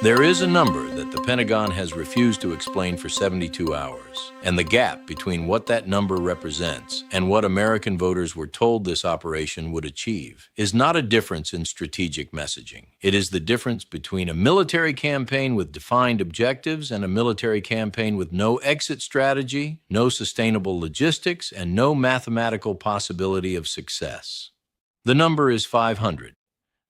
There is a number that the Pentagon has refused to explain for 72 hours, and the gap between what that number represents and what American voters were told this operation would achieve is not a difference in strategic messaging. It is the difference between a military campaign with defined objectives and a military campaign with no exit strategy, no sustainable logistics, and no mathematical possibility of success. The number is 500.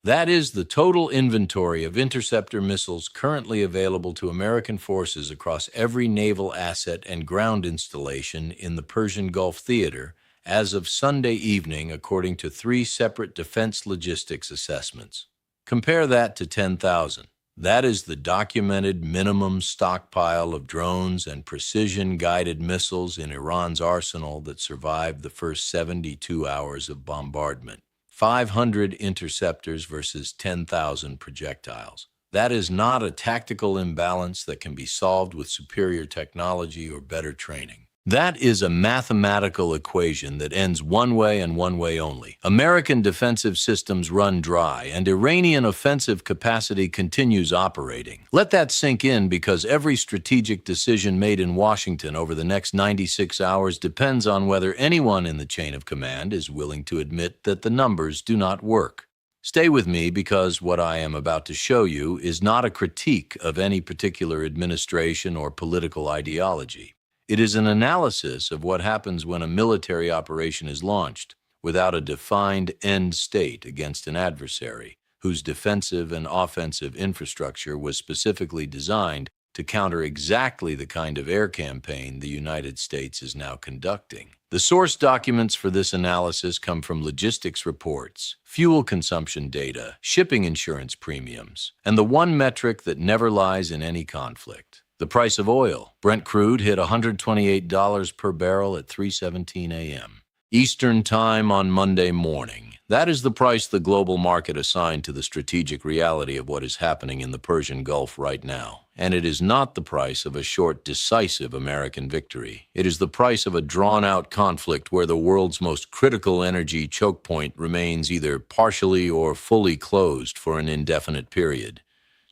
That is the total inventory of interceptor missiles currently available to American forces across every naval asset and ground installation in the Persian Gulf theater as of Sunday evening, according to 3 separate defense logistics assessments. Compare that to 10,000. That is the documented minimum stockpile of drones and precision-guided missiles in Iran's arsenal that survived the first 72 hours of bombardment. 500 interceptors versus 10,000 projectiles. That is not a tactical imbalance that can be solved with superior technology or better training. That is a mathematical equation that ends one way and one way only. American defensive systems run dry, and Iranian offensive capacity continues operating. Let that sink in, because every strategic decision made in Washington over the next 96 hours depends on whether anyone in the chain of command is willing to admit that the numbers do not work. Stay with me, because what I am about to show you is not a critique of any particular administration or political ideology. It is an analysis of what happens when a military operation is launched without a defined end state against an adversary whose defensive and offensive infrastructure was specifically designed to counter exactly the kind of air campaign the United States is now conducting. The source documents for this analysis come from logistics reports, fuel consumption data, shipping insurance premiums, and the one metric that never lies in any conflict: the price of oil. Brent crude hit $128 per barrel at 3:17 a.m. Eastern Time on Monday morning. That is the price the global market assigned to the strategic reality of what is happening in the Persian Gulf right now. And it is not the price of a short, decisive American victory. It is the price of a drawn-out conflict where the world's most critical energy choke point remains either partially or fully closed for an indefinite period.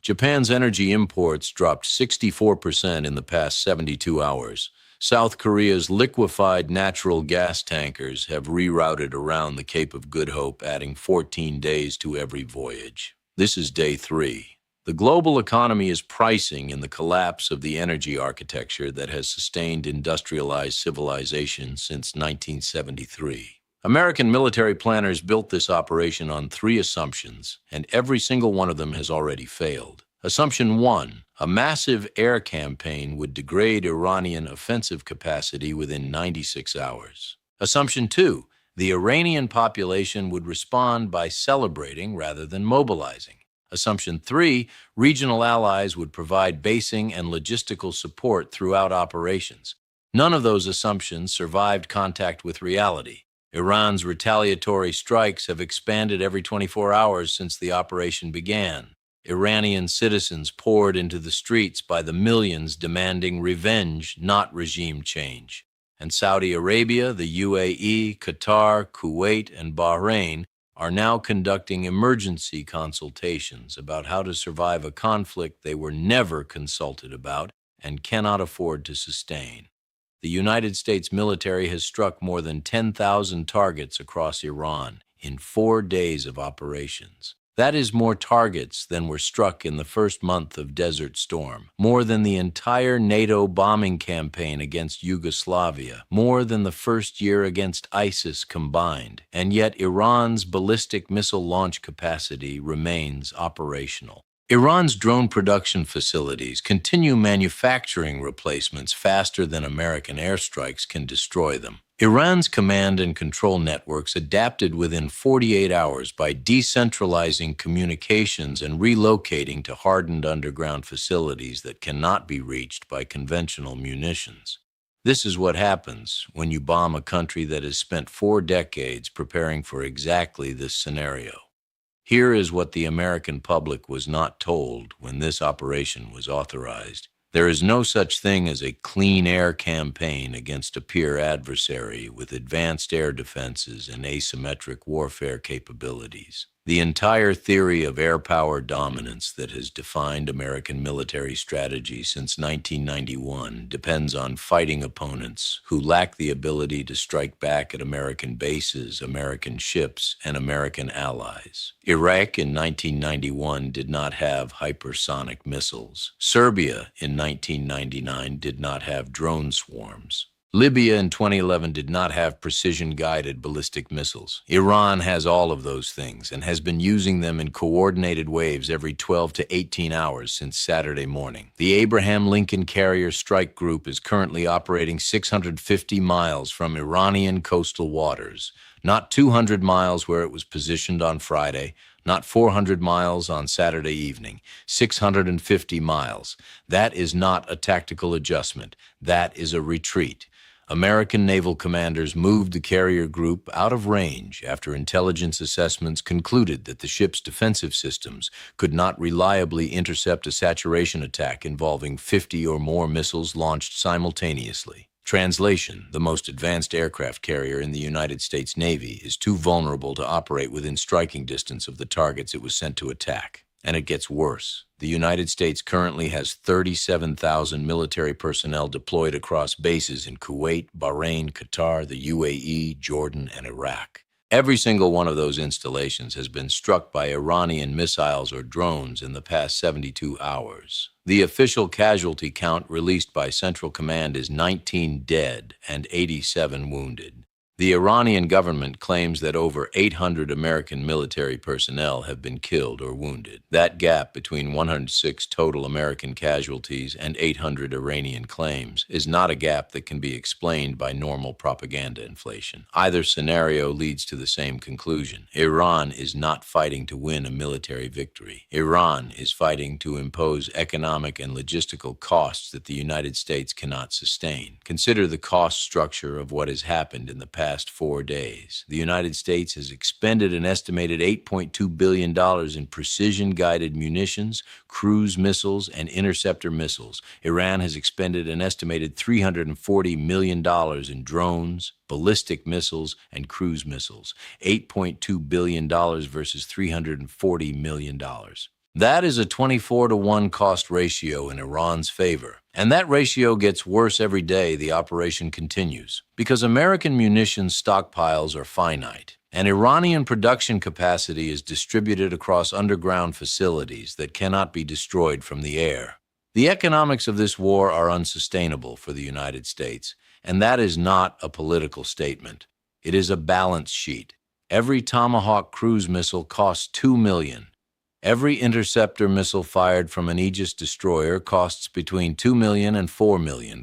Japan's energy imports dropped 64% in the past 72 hours. South Korea's liquefied natural gas tankers have rerouted around the Cape of Good Hope, adding 14 days to every voyage. This is day 3. The global economy is pricing in the collapse of the energy architecture that has sustained industrialized civilization since 1973. American military planners built this operation on 3 assumptions, and every single one of them has already failed. Assumption 1, a massive air campaign would degrade Iranian offensive capacity within 96 hours. Assumption 2, the Iranian population would respond by celebrating rather than mobilizing. Assumption 3, regional allies would provide basing and logistical support throughout operations. None of those assumptions survived contact with reality. Iran's retaliatory strikes have expanded every 24 hours since the operation began. Iranian citizens poured into the streets by the millions, demanding revenge, not regime change. And Saudi Arabia, the UAE, Qatar, Kuwait, and Bahrain are now conducting emergency consultations about how to survive a conflict they were never consulted about and cannot afford to sustain. The United States military has struck more than 10,000 targets across Iran in 4 days of operations. That is more targets than were struck in the first month of Desert Storm, more than the entire NATO bombing campaign against Yugoslavia, more than the first year against ISIS combined, and yet Iran's ballistic missile launch capacity remains operational. Iran's drone production facilities continue manufacturing replacements faster than American airstrikes can destroy them. Iran's command and control networks adapted within 48 hours by decentralizing communications and relocating to hardened underground facilities that cannot be reached by conventional munitions. This is what happens when you bomb a country that has spent 4 decades preparing for exactly this scenario. Here is what the American public was not told when this operation was authorized. There is no such thing as a clean air campaign against a peer adversary with advanced air defenses and asymmetric warfare capabilities. The entire theory of air power dominance that has defined American military strategy since 1991 depends on fighting opponents who lack the ability to strike back at American bases, American ships, and American allies. Iraq in 1991 did not have hypersonic missiles. Serbia in 1999 did not have drone swarms. Libya in 2011 did not have precision-guided ballistic missiles. Iran has all of those things and has been using them in coordinated waves every 12 to 18 hours since Saturday morning. The Abraham Lincoln Carrier Strike Group is currently operating 650 miles from Iranian coastal waters, not 200 miles where it was positioned on Friday, not 400 miles on Saturday evening, 650 miles. That is not a tactical adjustment. That is a retreat. American naval commanders moved the carrier group out of range after intelligence assessments concluded that the ship's defensive systems could not reliably intercept a saturation attack involving 50 or more missiles launched simultaneously. Translation: the most advanced aircraft carrier in the United States Navy is too vulnerable to operate within striking distance of the targets it was sent to attack. And it gets worse. The United States currently has 37,000 military personnel deployed across bases in Kuwait, Bahrain, Qatar, the UAE, Jordan, and Iraq. Every single one of those installations has been struck by Iranian missiles or drones in the past 72 hours. The official casualty count released by Central Command is 19 dead and 87 wounded. The Iranian government claims that over 800 American military personnel have been killed or wounded. That gap between 106 total American casualties and 800 Iranian claims is not a gap that can be explained by normal propaganda inflation. Either scenario leads to the same conclusion. Iran is not fighting to win a military victory. Iran is fighting to impose economic and logistical costs that the United States cannot sustain. Consider the cost structure of what has happened in the past 4 days. The United States has expended an estimated $8.2 billion in precision-guided munitions, cruise missiles, and interceptor missiles. Iran has expended an estimated $340 million in drones, ballistic missiles, and cruise missiles. $8.2 billion versus $340 million. That is a 24-to-1 cost ratio in Iran's favor. And that ratio gets worse every day the operation continues, because American munitions stockpiles are finite, and Iranian production capacity is distributed across underground facilities that cannot be destroyed from the air. The economics of this war are unsustainable for the United States, and that is not a political statement. It is a balance sheet. Every Tomahawk cruise missile costs $2 million. Every interceptor missile fired from an Aegis destroyer costs between $2 million and $4 million.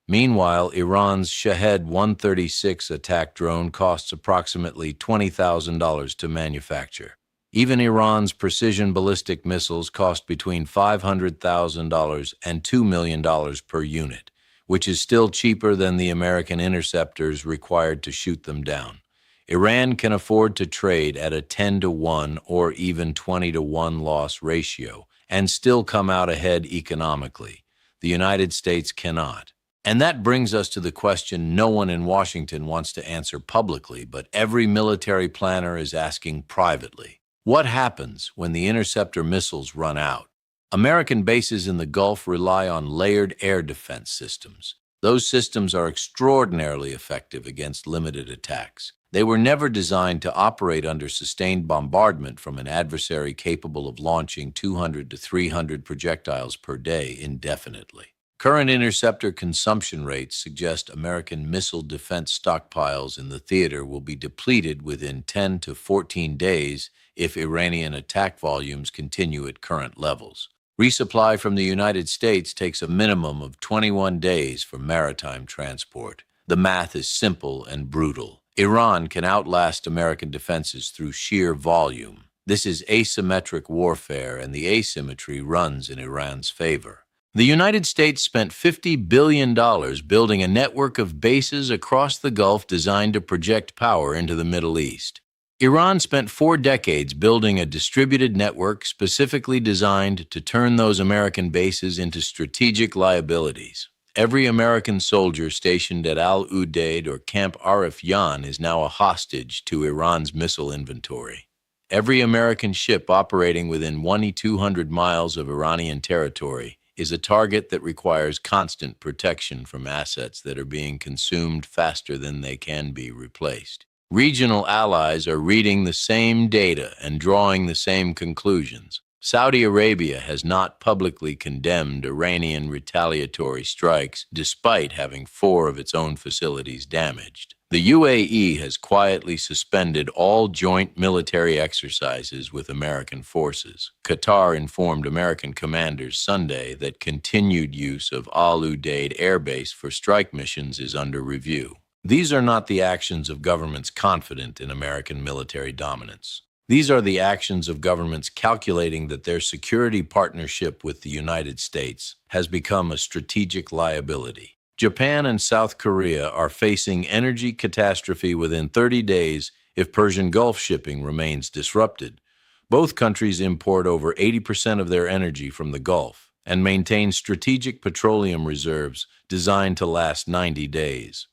Meanwhile, Iran's Shahed 136 attack drone costs approximately $20,000 to manufacture. Even Iran's precision ballistic missiles cost between $500,000 and $2 million per unit, which is still cheaper than the American interceptors required to shoot them down. Iran can afford to trade at a 10-to-1 or even 20-to-1 loss ratio and still come out ahead economically. The United States cannot. And that brings us to the question no one in Washington wants to answer publicly, but every military planner is asking privately. What happens when the interceptor missiles run out? American bases in the Gulf rely on layered air defense systems. Those systems are extraordinarily effective against limited attacks. They were never designed to operate under sustained bombardment from an adversary capable of launching 200 to 300 projectiles per day indefinitely. Current interceptor consumption rates suggest American missile defense stockpiles in the theater will be depleted within 10 to 14 days if Iranian attack volumes continue at current levels. Resupply from the United States takes a minimum of 21 days for maritime transport. The math is simple and brutal. Iran can outlast American defenses through sheer volume. This is asymmetric warfare, and the asymmetry runs in Iran's favor. The United States spent $50 billion building a network of bases across the Gulf designed to project power into the Middle East. Iran spent 4 decades building a distributed network specifically designed to turn those American bases into strategic liabilities. Every American soldier stationed at Al-Udeid or Camp Arif Yan is now a hostage to Iran's missile inventory. Every American ship operating within 200 miles of Iranian territory is a target that requires constant protection from assets that are being consumed faster than they can be replaced. Regional allies are reading the same data and drawing the same conclusions. Saudi Arabia has not publicly condemned Iranian retaliatory strikes despite having 4 of its own facilities damaged. The UAE has quietly suspended all joint military exercises with American forces. Qatar informed American commanders Sunday that continued use of Al Udeid Air Base for strike missions is under review. These are not the actions of governments confident in American military dominance. These are the actions of governments calculating that their security partnership with the United States has become a strategic liability. Japan and South Korea are facing energy catastrophe within 30 days if Persian Gulf shipping remains disrupted. Both countries import over 80% of their energy from the Gulf and maintain strategic petroleum reserves designed to last 90 days.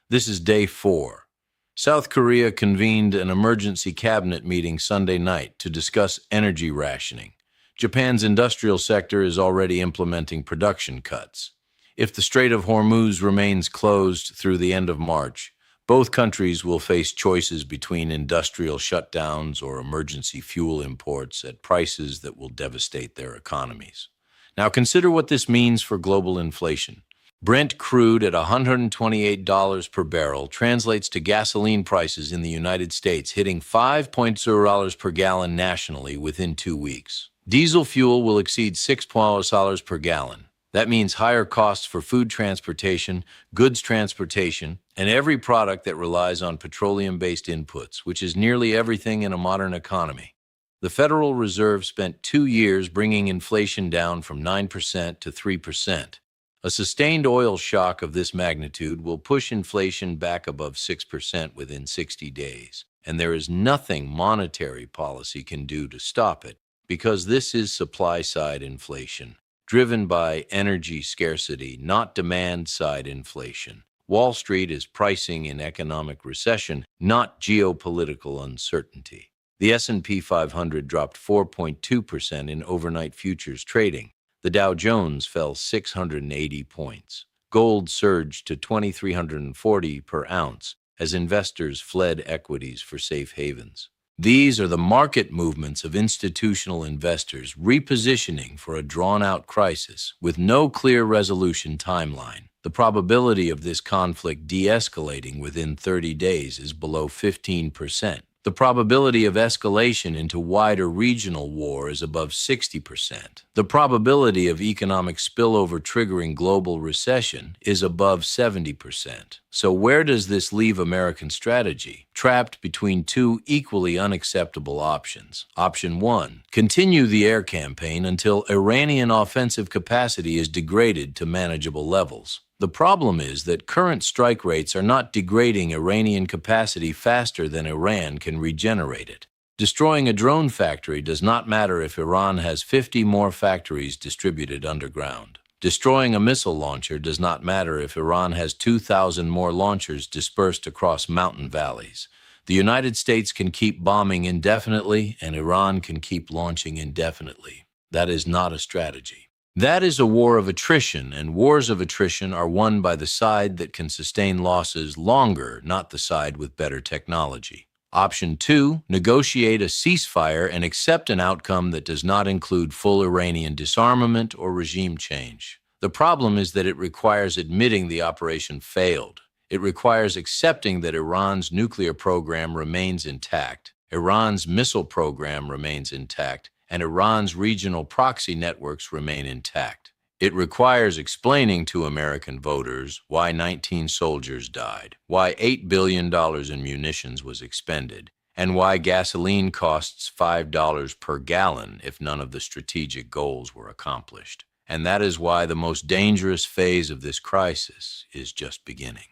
This is day 4. South Korea convened an emergency cabinet meeting Sunday night to discuss energy rationing. Japan's industrial sector is already implementing production cuts. If the Strait of Hormuz remains closed through the end of March, both countries will face choices between industrial shutdowns or emergency fuel imports at prices that will devastate their economies. Now consider what this means for global inflation. Brent crude at $128 per barrel translates to gasoline prices in the United States hitting $5.0 per gallon nationally within 2 weeks. Diesel fuel will exceed $6 per gallon. That means higher costs for food transportation, goods transportation, and every product that relies on petroleum-based inputs, which is nearly everything in a modern economy. The Federal Reserve spent 2 years bringing inflation down from 9% to 3%. A sustained oil shock of this magnitude will push inflation back above 6% within 60 days, and there is nothing monetary policy can do to stop it, because this is supply-side inflation, driven by energy scarcity, not demand-side inflation. Wall Street is pricing in economic recession, not geopolitical uncertainty. The S&P 500 dropped 4.2% in overnight futures trading. The Dow Jones fell 680 points. Gold surged to $2,340 per ounce as investors fled equities for safe havens. These are the market movements of institutional investors repositioning for a drawn-out crisis with no clear resolution timeline. The probability of this conflict de-escalating within 30 days is below 15%. The probability of escalation into wider regional war is above 60%. The probability of economic spillover triggering global recession is above 70%. So where does this leave American strategy? Trapped between 2 equally unacceptable options. Option 1, continue the air campaign until Iranian offensive capacity is degraded to manageable levels. The problem is that current strike rates are not degrading Iranian capacity faster than Iran can regenerate it. Destroying a drone factory does not matter if Iran has 50 more factories distributed underground. Destroying a missile launcher does not matter if Iran has 2,000 more launchers dispersed across mountain valleys. The United States can keep bombing indefinitely, and Iran can keep launching indefinitely. That is not a strategy. That is a war of attrition, and wars of attrition are won by the side that can sustain losses longer, not the side with better technology. Option 2, negotiate a ceasefire and accept an outcome that does not include full Iranian disarmament or regime change. The problem is that it requires admitting the operation failed. It requires accepting that Iran's nuclear program remains intact, Iran's missile program remains intact, and Iran's regional proxy networks remain intact. It requires explaining to American voters why 19 soldiers died, why $8 billion in munitions was expended, and why gasoline costs $5 per gallon if none of the strategic goals were accomplished. And that is why the most dangerous phase of this crisis is just beginning.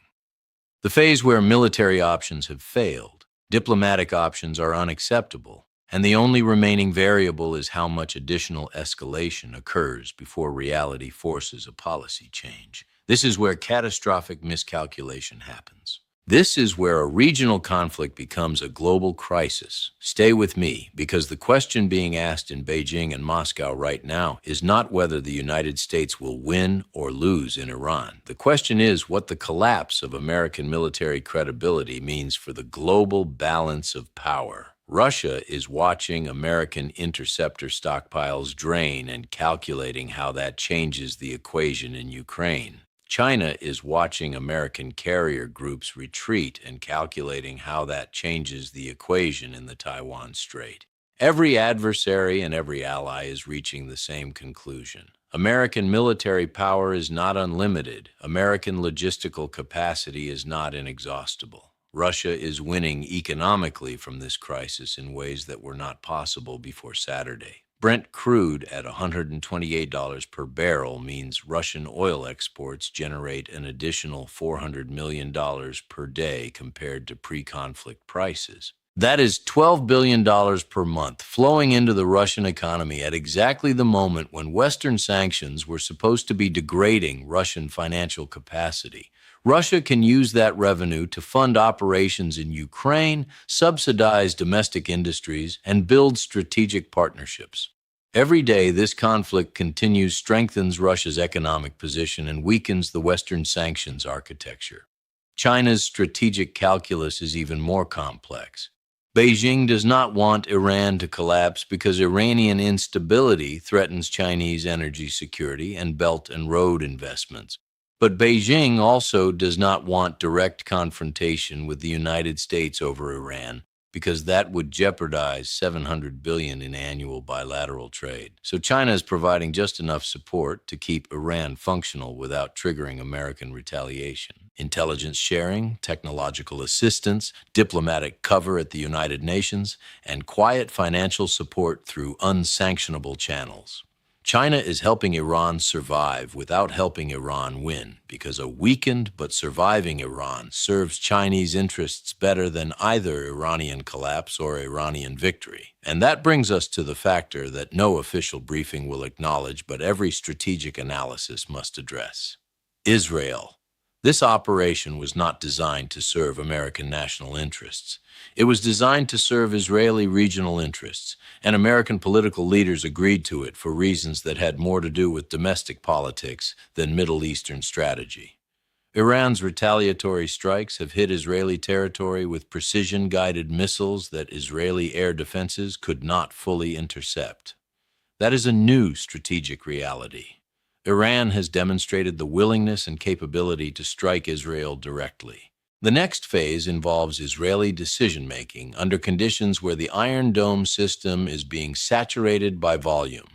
The phase where military options have failed, diplomatic options are unacceptable, and the only remaining variable is how much additional escalation occurs before reality forces a policy change. This is where catastrophic miscalculation happens. This is where a regional conflict becomes a global crisis. Stay with me, because the question being asked in Beijing and Moscow right now is not whether the United States will win or lose in Iran. The question is what the collapse of American military credibility means for the global balance of power. Russia is watching American interceptor stockpiles drain and calculating how that changes the equation in Ukraine. China is watching American carrier groups retreat and calculating how that changes the equation in the Taiwan Strait. Every adversary and every ally is reaching the same conclusion. American military power is not unlimited. American logistical capacity is not inexhaustible. Russia is winning economically from this crisis in ways that were not possible before Saturday. Brent crude at $128 per barrel means Russian oil exports generate an additional $400 million per day compared to pre-conflict prices. That is $12 billion per month flowing into the Russian economy at exactly the moment when Western sanctions were supposed to be degrading Russian financial capacity. Russia can use that revenue to fund operations in Ukraine, subsidize domestic industries, and build strategic partnerships. Every day, this conflict continues, strengthens Russia's economic position, and weakens the Western sanctions architecture. China's strategic calculus is even more complex. Beijing does not want Iran to collapse because Iranian instability threatens Chinese energy security and Belt and Road investments. But Beijing also does not want direct confrontation with the United States over Iran, because that would jeopardize $700 billion in annual bilateral trade. So China is providing just enough support to keep Iran functional without triggering American retaliation. Intelligence sharing, technological assistance, diplomatic cover at the United Nations, and quiet financial support through unsanctionable channels. China is helping Iran survive without helping Iran win, because a weakened but surviving Iran serves Chinese interests better than either Iranian collapse or Iranian victory. And that brings us to the factor that no official briefing will acknowledge, but every strategic analysis must address: Israel. This operation was not designed to serve American national interests. It was designed to serve Israeli regional interests, and American political leaders agreed to it for reasons that had more to do with domestic politics than Middle Eastern strategy. Iran's retaliatory strikes have hit Israeli territory with precision-guided missiles that Israeli air defenses could not fully intercept. That is a new strategic reality. Iran has demonstrated the willingness and capability to strike Israel directly. The next phase involves Israeli decision-making under conditions where the Iron Dome system is being saturated by volume.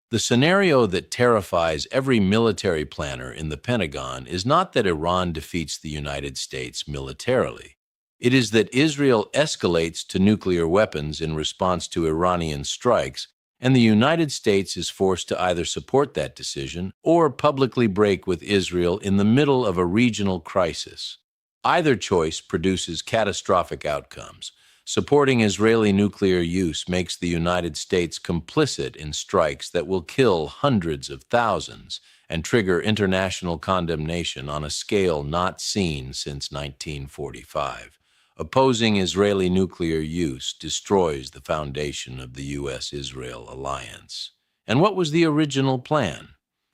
The scenario that terrifies every military planner in the Pentagon is not that Iran defeats the United States militarily. It is that Israel escalates to nuclear weapons in response to Iranian strikes, and the United States is forced to either support that decision or publicly break with Israel in the middle of a regional crisis. Either choice produces catastrophic outcomes. Supporting Israeli nuclear use makes the United States complicit in strikes that will kill hundreds of thousands and trigger international condemnation on a scale not seen since 1945. Opposing Israeli nuclear use destroys the foundation of the U.S.-Israel alliance. And what was the original plan?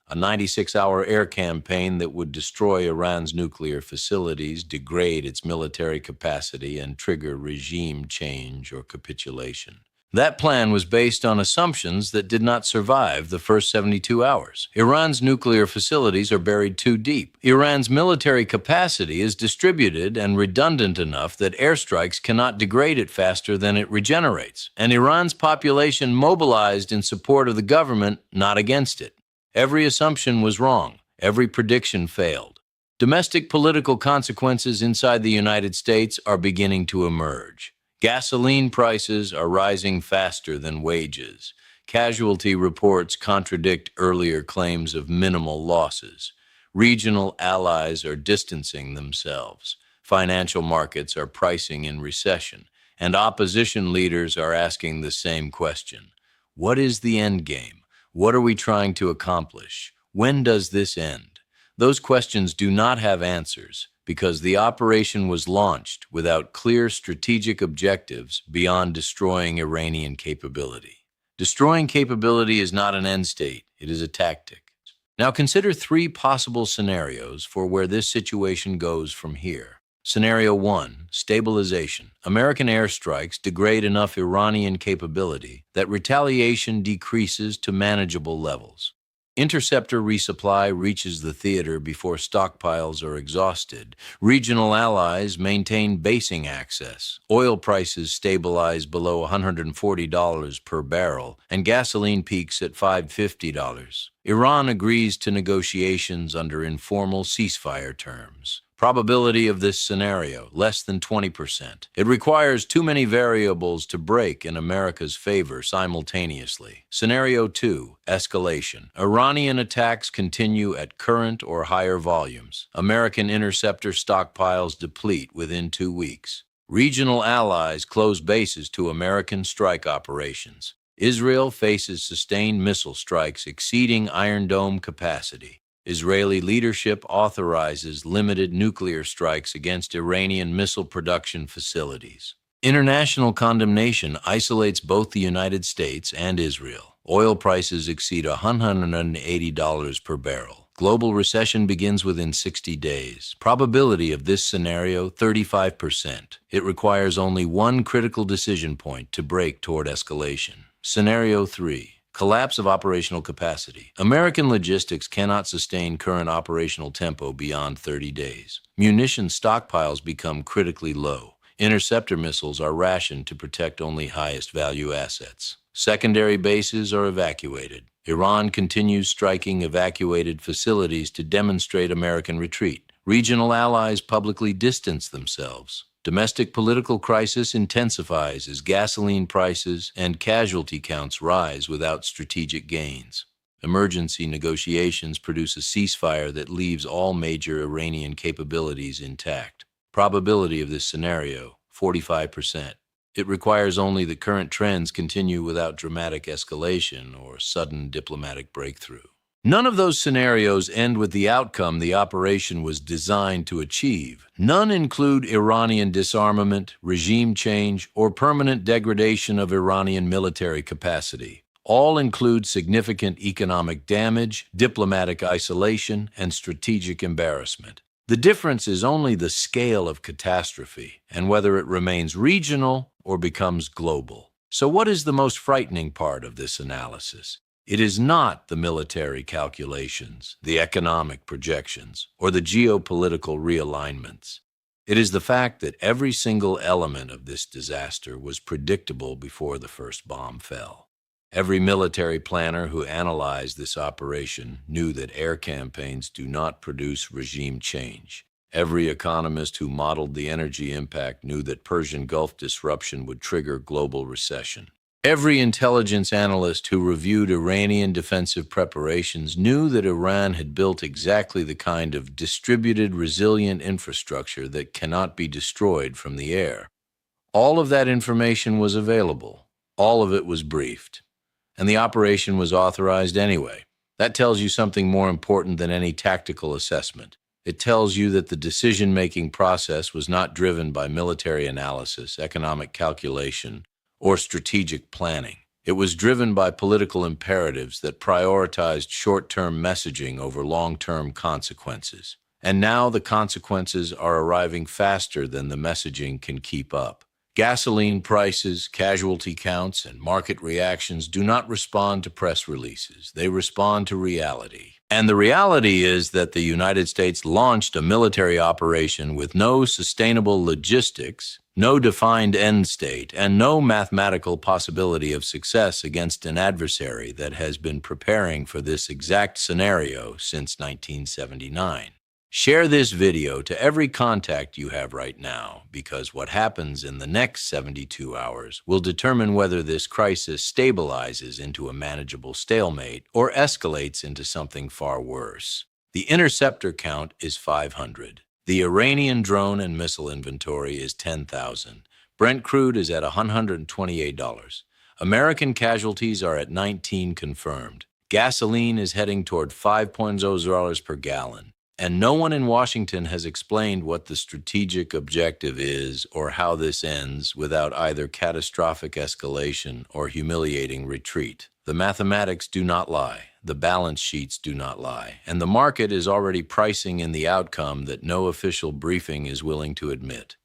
A 96-hour air campaign that would destroy Iran's nuclear facilities, degrade its military capacity, and trigger regime change or capitulation. That plan was based on assumptions that did not survive the first 72 hours. Iran's nuclear facilities are buried too deep. Iran's military capacity is distributed and redundant enough that airstrikes cannot degrade it faster than it regenerates. And Iran's population mobilized in support of the government, not against it. Every assumption was wrong. Every prediction failed. Domestic political consequences inside the United States are beginning to emerge. Gasoline prices are rising faster than wages. Casualty reports contradict earlier claims of minimal losses. Regional allies are distancing themselves. Financial markets are pricing in recession. And opposition leaders are asking the same question. What is the end game? What are we trying to accomplish? When does this end? Those questions do not have answers, because the operation was launched without clear strategic objectives beyond destroying Iranian capability. Destroying capability is not an end state, it is a tactic. Now consider three possible scenarios for where this situation goes from here. Scenario 1, stabilization. American airstrikes degrade enough Iranian capability that retaliation decreases to manageable levels. Interceptor resupply reaches the theater before stockpiles are exhausted. Regional allies maintain basing access. Oil prices stabilize below $140 per barrel, and gasoline peaks at $550. Iran agrees to negotiations under informal ceasefire terms. Probability of this scenario, less than 20%. It requires too many variables to break in America's favor simultaneously. Scenario 2, escalation. Iranian attacks continue at current or higher volumes. American interceptor stockpiles deplete within 2 weeks. Regional allies close bases to American strike operations. Israel faces sustained missile strikes exceeding Iron Dome capacity. Israeli leadership authorizes limited nuclear strikes against Iranian missile production facilities. International condemnation isolates both the United States and Israel. Oil prices exceed $180 per barrel. Global recession begins within 60 days. Probability of this scenario, 35%. It requires only one critical decision point to break toward escalation. Scenario 3. Collapse of operational capacity. American logistics cannot sustain current operational tempo beyond 30 days. Munition stockpiles become critically low. Interceptor missiles are rationed to protect only highest value assets. Secondary bases are evacuated. Iran continues striking evacuated facilities to demonstrate American retreat. Regional allies publicly distance themselves. Domestic political crisis intensifies as gasoline prices and casualty counts rise without strategic gains. Emergency negotiations produce a ceasefire that leaves all major Iranian capabilities intact. Probability of this scenario, 45%. It requires only the current trends continue without dramatic escalation or sudden diplomatic breakthrough. None of those scenarios end with the outcome the operation was designed to achieve. None include Iranian disarmament, regime change, or permanent degradation of Iranian military capacity. All include significant economic damage, diplomatic isolation, and strategic embarrassment. The difference is only the scale of catastrophe and whether it remains regional or becomes global. So what is the most frightening part of this analysis? It is not the military calculations, the economic projections, or the geopolitical realignments. It is the fact that every single element of this disaster was predictable before the first bomb fell. Every military planner who analyzed this operation knew that air campaigns do not produce regime change. Every economist who modeled the energy impact knew that Persian Gulf disruption would trigger global recession. Every intelligence analyst who reviewed Iranian defensive preparations knew that Iran had built exactly the kind of distributed, resilient infrastructure that cannot be destroyed from the air. All of that information was available. All of it was briefed. And the operation was authorized anyway. That tells you something more important than any tactical assessment. It tells you that the decision-making process was not driven by military analysis, economic calculation, or strategic planning. It was driven by political imperatives that prioritized short-term messaging over long-term consequences. And now the consequences are arriving faster than the messaging can keep up. Gasoline prices, casualty counts, and market reactions do not respond to press releases. They respond to reality. And the reality is that the United States launched a military operation with no sustainable logistics, no defined end state, and no mathematical possibility of success against an adversary that has been preparing for this exact scenario since 1979. Share this video to every contact you have right now, because what happens in the next 72 hours will determine whether this crisis stabilizes into a manageable stalemate or escalates into something far worse. The interceptor count is 500. The Iranian drone and missile inventory is 10,000. Brent crude is at $128. American casualties are at 19 confirmed. Gasoline is heading toward $5.0 per gallon. And no one in Washington has explained what the strategic objective is or how this ends without either catastrophic escalation or humiliating retreat. The mathematics do not lie, the balance sheets do not lie, and the market is already pricing in the outcome that no official briefing is willing to admit.